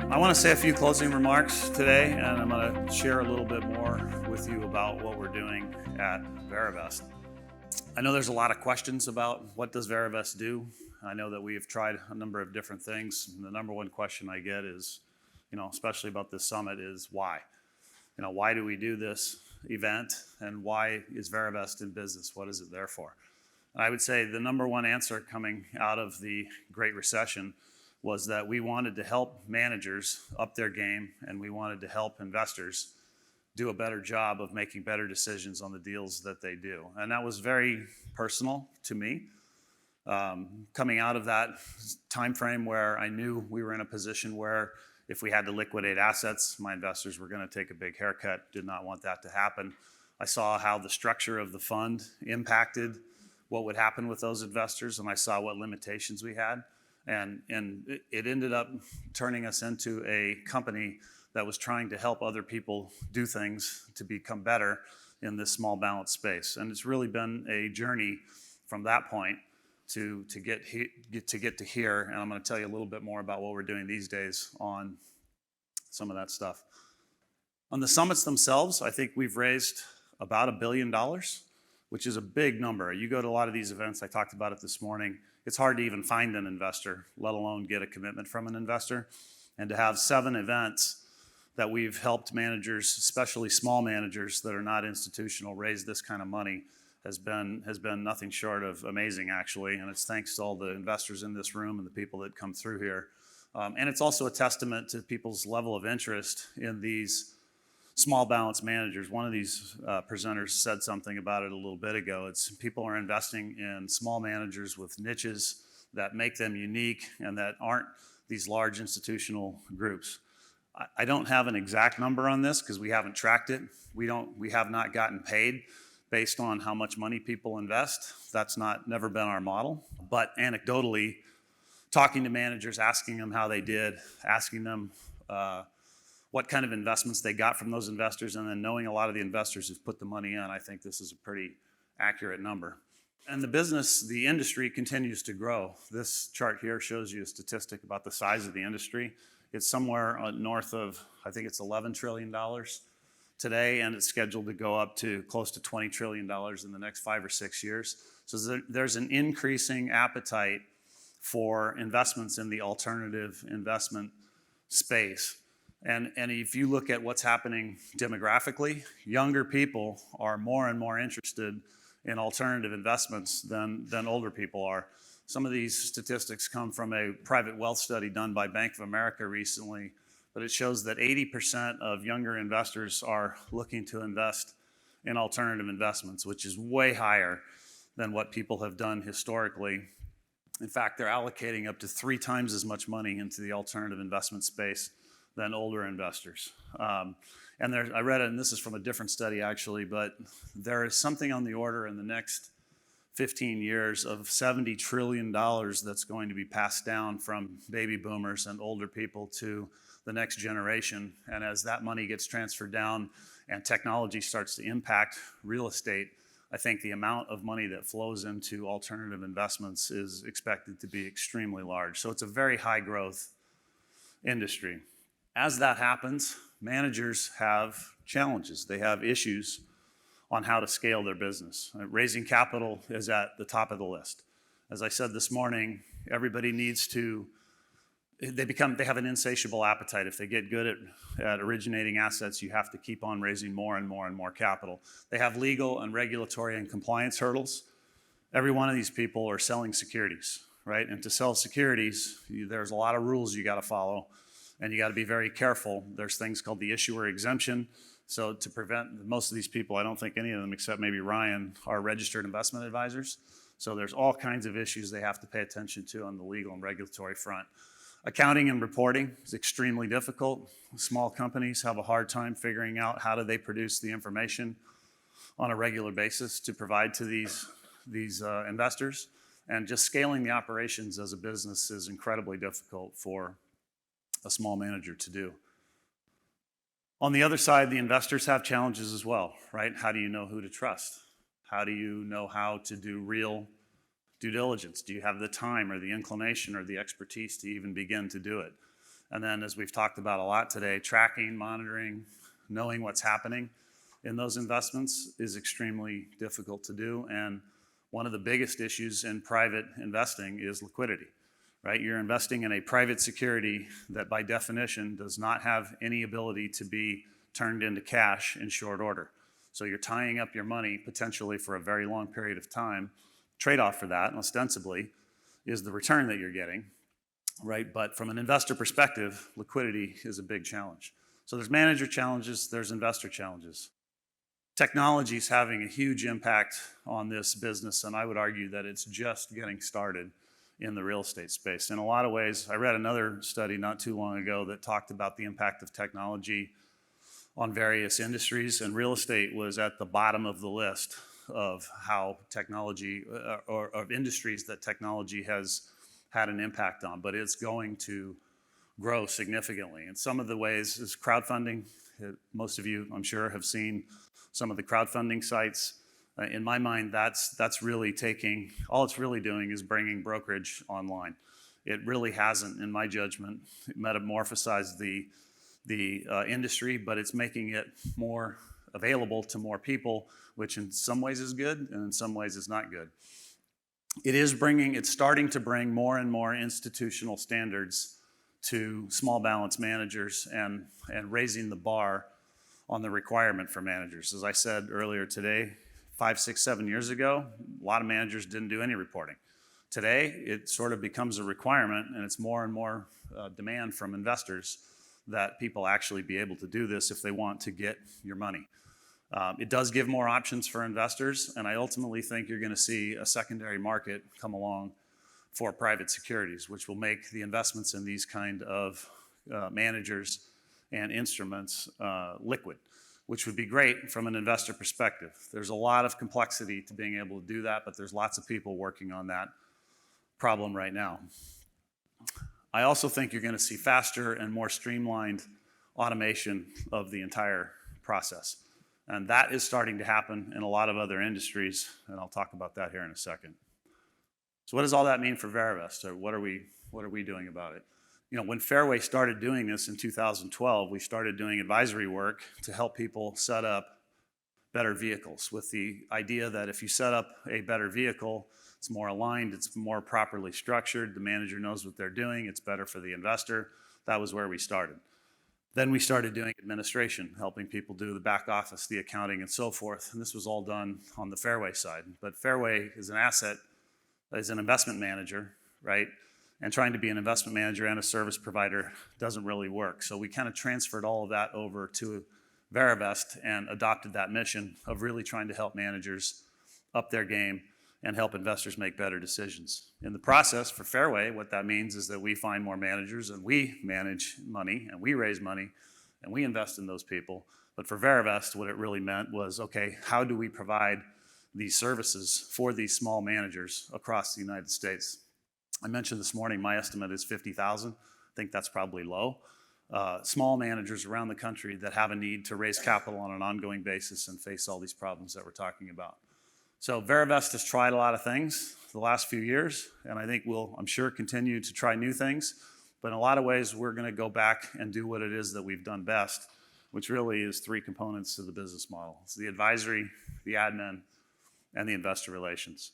I want to say a few closing remarks today, and I'm going to share a little bit more with you about what we're doing at Verivest. I know there's a lot of questions about what does Verivest do. I know that we have tried a number of different things. And the number one question I get is, especially about this summit, is why? Why do we do this event, and why is Verivest in business? What is it there for? And I would say the number one answer coming out of the Great Recession was that we wanted to help managers up their game, and we wanted to help investors do a better job of making better decisions on the deals that they do. And that was very personal to me. Coming out of that time frame where I knew we were in a position where if we had to liquidate assets, my investors were going to take a big haircut, did not want that to happen. I saw how the structure of the fund impacted what would happen with those investors, and I saw what limitations we had. And it ended up turning us into a company that was trying to help other people do things to become better in this small balance space. And it's really been a journey from that point to get to here. And I'm going to tell you a little bit more about what we're doing these days on some of that stuff. On the summits themselves, I think we've raised about $1 billion, which is a big number. You go to a lot of these events, I talked about it this morning, it's hard to even find an investor, let alone get a commitment from an investor. And to have 7 events that we've helped managers, especially small managers that are not institutional, raise this kind of money has been nothing short of amazing, actually. And it's thanks to all the investors in this room and the people that come through here. And it's also a testament to people's level of interest in these small balance managers. One of these presenters said something about it a little bit ago. It's people are investing in small managers with niches that make them unique and that aren't these large institutional groups. I don't have an exact number on this because we haven't tracked it. We have not gotten paid based on how much money people invest. That's never been our model. But anecdotally, talking to managers, asking them how they did, asking them what kind of investments they got from those investors, and then knowing a lot of the investors who've put the money in, I think this is a pretty accurate number. And the industry continues to grow. This chart here shows you a statistic about the size of the industry. It's somewhere north of, I think it's $11 trillion today, and it's scheduled to go up to close to $20 trillion in the next 5 or 6 years. So there's an increasing appetite for investments in the alternative investment space. And if you look at what's happening demographically, younger people are more and more interested in alternative investments than older people are. Some of these statistics come from a private wealth study done by Bank of America recently, but it shows that 80% of younger investors are looking to invest in alternative investments, which is way higher than what people have done historically. In fact, they're allocating up to 3 times as much money into the alternative investment space than older investors. I read it, and this is from a different study actually, but there is something on the order in the next 15 years of $70 trillion that's going to be passed down from baby boomers and older people to the next generation. And as that money gets transferred down and technology starts to impact real estate, I think the amount of money that flows into alternative investments is expected to be extremely large. So it's a very high growth industry. As that happens, managers have challenges. They have issues on how to scale their business. Raising capital is at the top of the list. As I said this morning, everybody needs to, they have an insatiable appetite. If they get good at originating assets, you have to keep on raising more and more and more capital. They have legal and regulatory and compliance hurdles. Every one of these people are selling securities, right? And to sell securities, there's a lot of rules you got to follow. And you got to be very careful. There's things called the issuer exemption. So to prevent most of these people, I don't think any of them except maybe Ryan are registered investment advisors. So there's all kinds of issues they have to pay attention to on the legal and regulatory front. Accounting and reporting is extremely difficult. Small companies have a hard time figuring out how do they produce the information on a regular basis to provide to these investors. And just scaling the operations as a business is incredibly difficult for a small manager to do. On the other side, the investors have challenges as well, right? How do you know who to trust? How do you know how to do real due diligence? Do you have the time or the inclination or the expertise to even begin to do it? And then, as we've talked about a lot today, tracking, monitoring, knowing what's happening in those investments is extremely difficult to do. And one of the biggest issues in private investing is liquidity, right? You're investing in a private security that by definition does not have any ability to be turned into cash in short order. So you're tying up your money potentially for a very long period of time. Trade-off for that, ostensibly, is the return that you're getting, right? But from an investor perspective, liquidity is a big challenge. So there's manager challenges, there's investor challenges. Technology is having a huge impact on this business, and I would argue that it's just getting started in the real estate space. In a lot of ways, I read another study not too long ago that talked about the impact of technology on various industries, and real estate was at the bottom of the list of how technology, or of industries that technology has had an impact on, but it's going to grow significantly. And some of the ways is crowdfunding. Most of you, I'm sure, have seen some of the crowdfunding sites. In my mind, that's really taking, all it's really doing is bringing brokerage online. It really hasn't, in my judgment, metamorphosized the industry, but it's making it more available to more people, which in some ways is good and in some ways is not good. It's starting to bring more and more institutional standards to small balance managers and raising the bar on the requirement for managers. As I said earlier today, 5, 6, 7 years ago, a lot of managers didn't do any reporting. Today, it sort of becomes a requirement, and it's more and more demand from investors that people actually be able to do this if they want to get your money. It does give more options for investors, and I ultimately think you're going to see a secondary market come along for private securities, which will make the investments in these kind of managers and instruments liquid, which would be great from an investor perspective. There's a lot of complexity to being able to do that, but there's lots of people working on that problem right now. I also think you're going to see faster and more streamlined automation of the entire process. And that is starting to happen in a lot of other industries, and I'll talk about that here in a second. So what does all that mean for Verivest, or what are we doing about it? You know, when Fairway started doing this in 2012, we started doing advisory work to help people set up better vehicles, with the idea that if you set up a better vehicle, it's more aligned, it's more properly structured, the manager knows what they're doing, it's better for the investor. That was where we started. Then we started doing administration, helping people do the back office, the accounting, and so forth. And this was all done on the Fairway side. But Fairway is an asset, is an investment manager, right? And trying to be an investment manager and a service provider doesn't really work. So we kind of transferred all of that over to Verivest and adopted that mission of really trying to help managers up their game and help investors make better decisions. In the process for Fairway, what that means is that we find more managers and we manage money and we raise money and we invest in those people. But for Verivest, what it really meant was, okay, how do we provide these services for these small managers across the United States? I mentioned this morning, my estimate is 50,000. I think that's probably low. Small managers around the country that have a need to raise capital on an ongoing basis and face all these problems that we're talking about. So Verivest has tried a lot of things the last few years, and I think we'll, I'm sure, continue to try new things. But in a lot of ways, we're going to go back and do what it is that we've done best, which really is 3 components to the business model. It's the advisory, the admin, and the investor relations.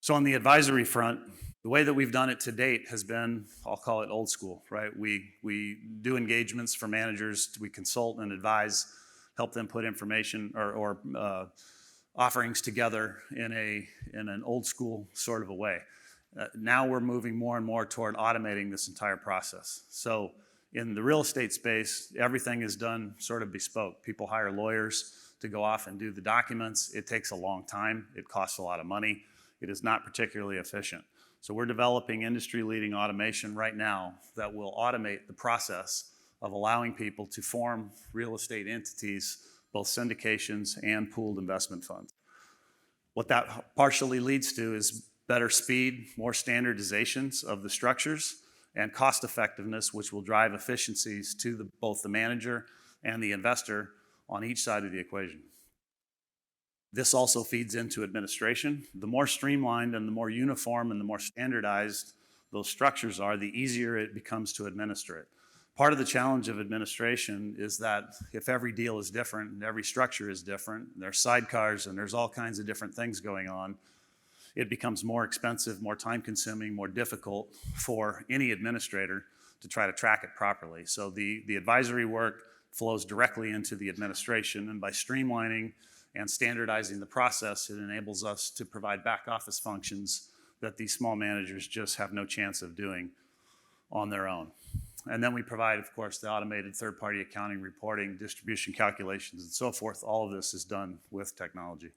So on the advisory front, the way that we've done it to date has been, I'll call it old school, right? We do engagements for managers, we consult and advise, help them put information or offerings together in an old school sort of a way. Now we're moving more and more toward automating this entire process. So in the real estate space, everything is done sort of bespoke. People hire lawyers to go off and do the documents. It takes a long time. It costs a lot of money. It is not particularly efficient. So we're developing industry-leading automation right now that will automate the process of allowing people to form real estate entities, both syndications and pooled investment funds. What that partially leads to is better speed, more standardizations of the structures, and cost effectiveness, which will drive efficiencies to both the manager and the investor on each side of the equation. This also feeds into administration. The more streamlined and the more uniform and the more standardized those structures are, the easier it becomes to administer it. Part of the challenge of administration is that if every deal is different and every structure is different, there's sidecars and there's all kinds of different things going on, it becomes more expensive, more time-consuming, more difficult for any administrator to try to track it properly. So the advisory work flows directly into the administration, and by streamlining and standardizing the process, it enables us to provide back office functions that these small managers just have no chance of doing on their own. And then we provide, of course, the automated third-party accounting, reporting, distribution calculations, and so forth. All of this is done with technology.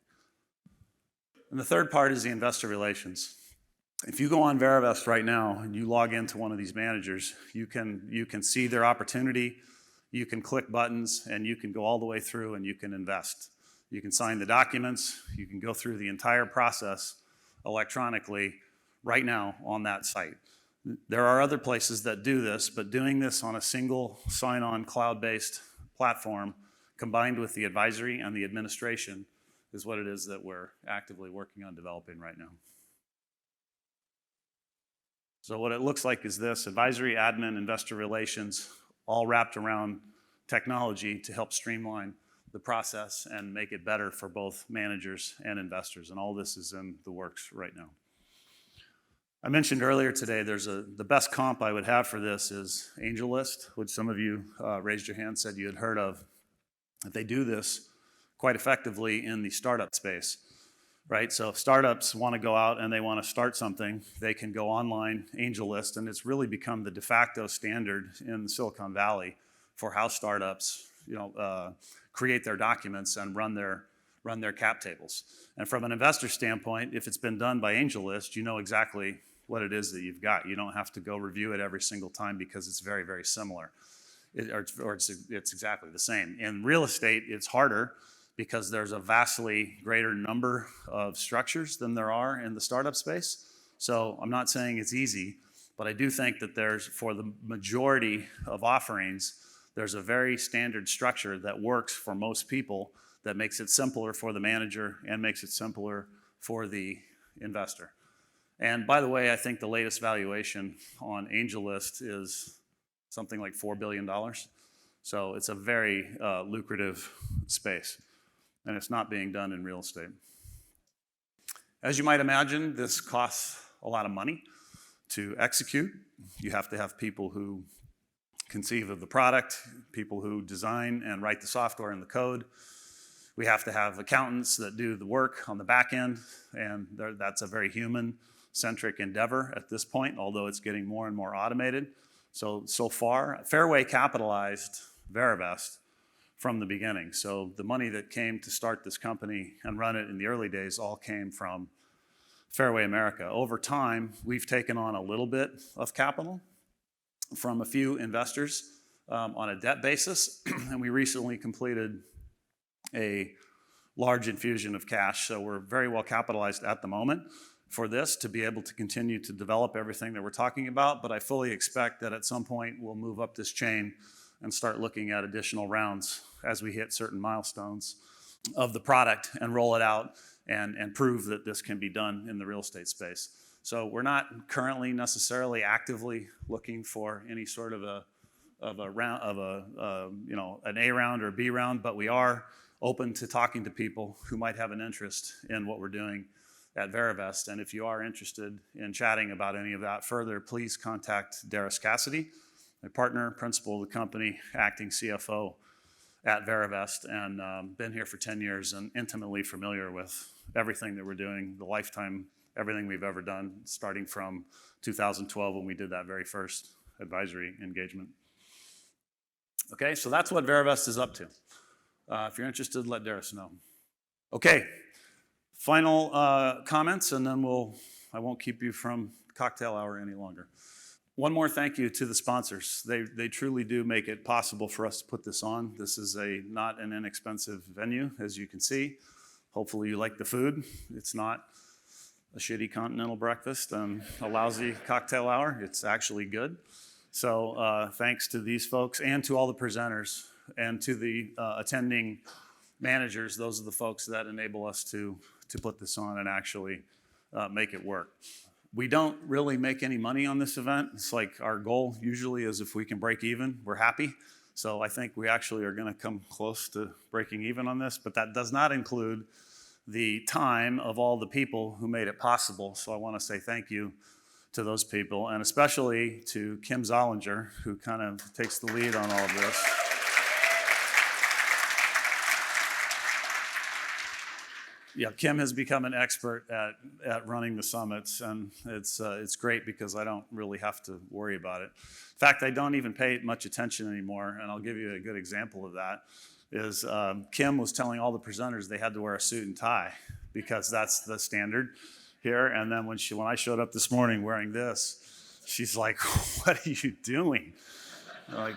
And the third part is the investor relations. If you go on Verivest right now and you log into one of these managers, you can see their opportunity, you can click buttons, and you can go all the way through and you can invest. You can sign the documents, you can go through the entire process electronically right now on that site. There are other places that do this, but doing this on a single sign-on cloud-based platform combined with the advisory and the administration is what it is that we're actively working on developing right now. So what it looks like is this: advisory, admin, investor relations, all wrapped around technology to help streamline the process and make it better for both managers and investors. And all this is in the works right now. I mentioned earlier today, the best comp I would have for this is AngelList, which some of you raised your hand, said you had heard of. They do this quite effectively in the startup space, right? So if startups want to go out and they want to start something, they can go online, AngelList, and it's really become the de facto standard in Silicon Valley for how startups, create their documents and run their cap tables. And from an investor standpoint, if it's been done by AngelList, you know exactly what it is that you've got. You don't have to go review it every single time because it's very, very similar, it's exactly the same. In real estate, it's harder because there's a vastly greater number of structures than there are in the startup space. So I'm not saying it's easy, but I do think that for the majority of offerings, there's a very standard structure that works for most people that makes it simpler for the manager and makes it simpler for the investor. And by the way, I think the latest valuation on AngelList is something like $4 billion. So it's a very lucrative space, and it's not being done in real estate. As you might imagine, this costs a lot of money to execute. You have to have people who conceive of the product, people who design and write the software and the code. We have to have accountants that do the work on the back end, and that's a very human-centric endeavor at this point, although it's getting more and more automated. So far, Fairway capitalized Verivest from the beginning. So the money that came to start this company and run it in the early days all came from Fairway America. Over time, we've taken on a little bit of capital from a few investors on a debt basis, and we recently completed a large infusion of cash. So we're very well capitalized at the moment for this to be able to continue to develop everything that we're talking about, but I fully expect that at some point we'll move up this chain and start looking at additional rounds as we hit certain milestones of the product and roll it out and prove that this can be done in the real estate space. So we're not currently necessarily actively looking for any sort of an A round or a B round, but we are open to talking to people who might have an interest in what we're doing at Verivest. And if you are interested in chatting about any of that further, please contact Darius Cassidy, my partner, principal of the company, acting CFO at Verivest, and been here for 10 years and intimately familiar with everything that we're doing, the lifetime, everything we've ever done, starting from 2012 when we did that very first advisory engagement. Okay, so that's what Verivest is up to. If you're interested, let Darius know. Okay, final comments, and then I won't keep you from cocktail hour any longer. One more thank you to the sponsors. They truly do make it possible for us to put this on. This is not an inexpensive venue, as you can see. Hopefully you like the food. It's not a shitty continental breakfast and a lousy cocktail hour. It's actually good. So thanks to these folks and to all the presenters and to the attending managers. Those are the folks that enable us to put this on and actually make it work. We don't really make any money on this event. It's like our goal usually is if we can break even, we're happy. So I think we actually are going to come close to breaking even on this, but that does not include the time of all the people who made it possible. So I want to say thank you to those people, and especially to Kim Zollinger, who kind of takes the lead on all of this. Yeah, Kim has become an expert at running the summits, and it's great because I don't really have to worry about it. In fact, I don't even pay much attention anymore, and I'll give you a good example of that. Is Kim was telling all the presenters they had to wear a suit and tie because that's the standard here. And then when I showed up this morning wearing this, she's like, "What are you doing?" Like,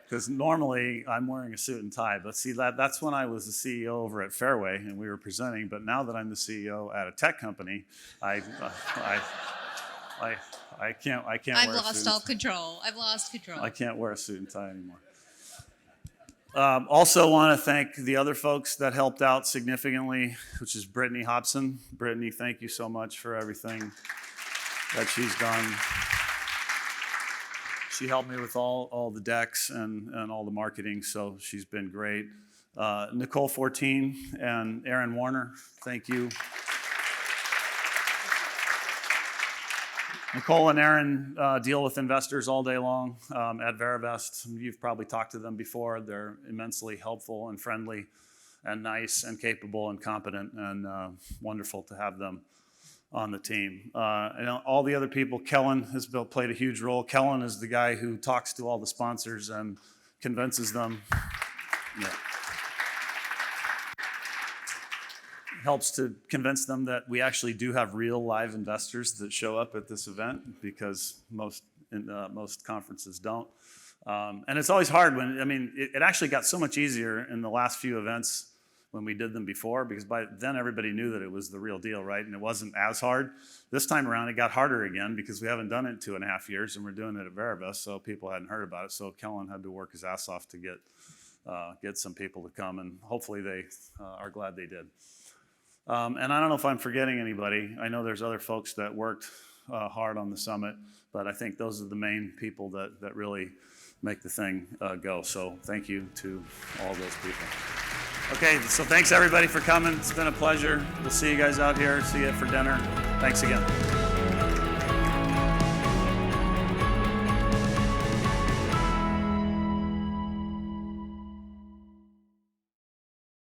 because normally I'm wearing a suit and tie, but see that's when I was the CEO over at Fairway and we were presenting. But now that I'm the CEO at a tech company, I can't. I've lost all control. I've lost control. I can't wear a suit and tie anymore. Also want to thank the other folks that helped out significantly, which is Brittany Hobson. Brittany, thank you so much for everything that she's done. She helped me with all the decks and all the marketing, so she's been great. Nicole 14 and Aaron Warner, thank you. Nicole and Aaron deal with investors all day long at Verivest. You've probably talked to them before. They're immensely helpful and friendly and nice and capable and competent, and wonderful to have them on the team. And all the other people, Kellen has played a huge role. Kellen is the guy who talks to all the sponsors and convinces them. Yeah. Helps to convince them that we actually do have real live investors that show up at this event, because most conferences don't. And it's always hard it actually got so much easier in the last few events when we did them before, because by then everybody knew that it was the real deal, right? And it wasn't as hard. This time around, it got harder again because we haven't done it in 2.5 years and we're doing it at Verivest, so people hadn't heard about it. So Kellen had to work his ass off to get some people to come, and hopefully they are glad they did. And I don't know if I'm forgetting anybody. I know there's other folks that worked hard on the summit, but I think those are the main people that really make the thing go. So thank you to all those people. Okay, so thanks everybody for coming. It's been a pleasure. We'll see you guys out here. See you for dinner. Thanks again.